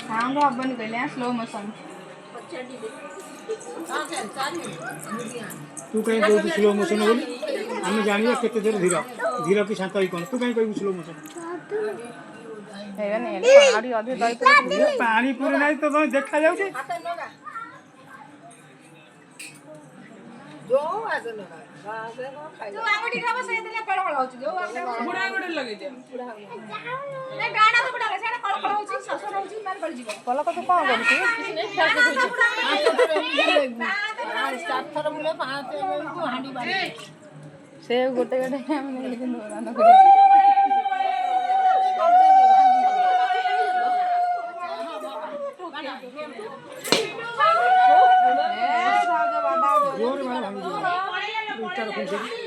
Sound ହବନି କହିଲେ slow motion. तू कहीं कहू स्लो मोशन बोली आम जाना केते जोर धीर धीर कि शांत ही कौन तू कहीं कहू स्लो मोशन पानी पूरी ना तो देखा जाऊ से गोटे गोटे जोर